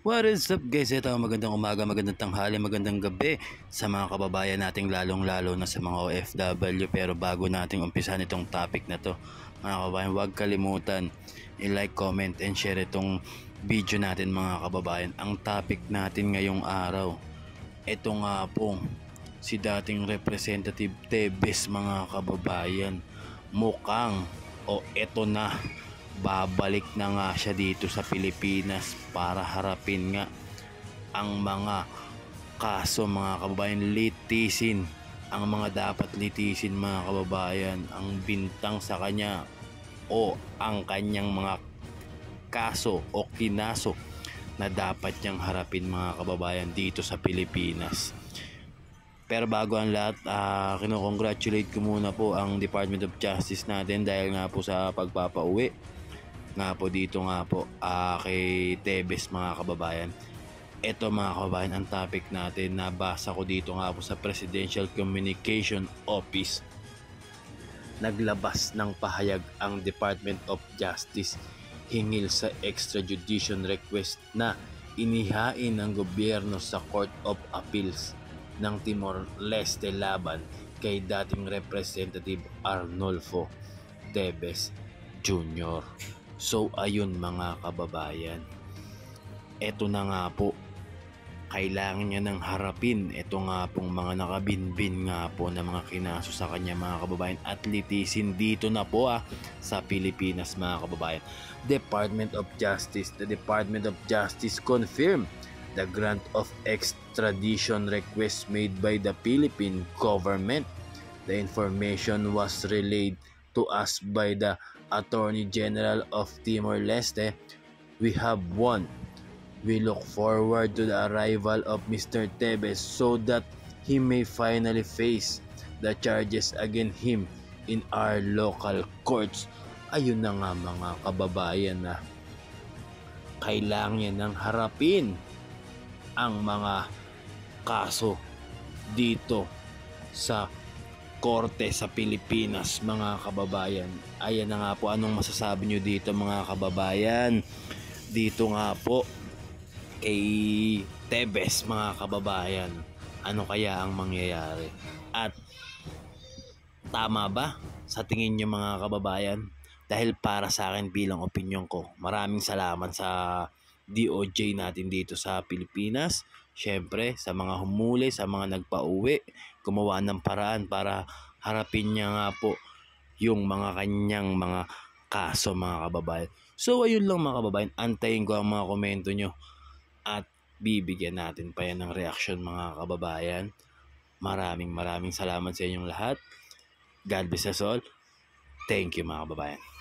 What is up guys? Ito magandang umaga, magandang tanghali, magandang gabi sa mga kababayan nating lalong-lalo na sa mga OFW. Pero bago nating umpisahan itong topic na to, mga kababayan, huwag kalimutan i-like, comment, and share itong video natin mga kababayan. Ang topic natin ngayong araw, ito nga pong si dating Representative Tebes mga kababayan. Mukhang eto na, babalik na nga siya dito sa Pilipinas para harapin nga ang mga kaso mga kababayan, litisin ang mga dapat litisin mga kababayan, ang bintang sa kanya o ang kanyang mga kaso o kinaso na dapat niyang harapin mga kababayan dito sa Pilipinas. Pero bago ang lahat, kinocongratulate ko muna po ang Department of Justice natin dahil nga po sa pagpapauwi nga po dito nga po kay Tebes mga kababayan. Ito mga kababayan ang topic natin, nabasa ko dito nga po sa Presidential Communication Office. Naglabas ng pahayag ang Department of Justice hingil sa extradition request na inihain ng gobyerno sa Court of Appeals ng Timor-Leste laban kay dating Representative Arnolfo Tebes Jr. So ayun mga kababayan, eto na nga po, kailangan niya nang harapin ito nga pong mga nakabinbin nga po na mga kinaso sa kanya mga kababayan at litisin dito na po sa Pilipinas mga kababayan. Department of Justice, the Department of Justice confirmed the grant of extradition request made by the Philippine government. The information was relayed to us by the Attorney General of Timor-Leste. We have won. We look forward to the arrival of Mr. Tebes so that he may finally face the charges against him in our local courts. Ayun na nga mga kababayan, na kailangan niya nang harapin ang mga kaso dito sa korte sa Pilipinas mga kababayan. Ayan na nga po, anong masasabi nyo dito mga kababayan? Dito nga po kay Tebes mga kababayan, ano kaya ang mangyayari? At tama ba sa tingin nyo mga kababayan? Dahil para sa akin bilang opinion ko, maraming salamat sa DOJ natin dito sa Pilipinas. Syempre sa mga humuli, sa mga nagpauwi, gumawa ng paraan para harapin niya nga po yung mga kanyang mga kaso mga kababayan. So ayun lang mga kababayan, antayin ko ang mga komento nyo at bibigyan natin pa yan ng reaksyon mga kababayan. Maraming salamat sa inyong lahat. God bless us all. Thank you mga kababayan.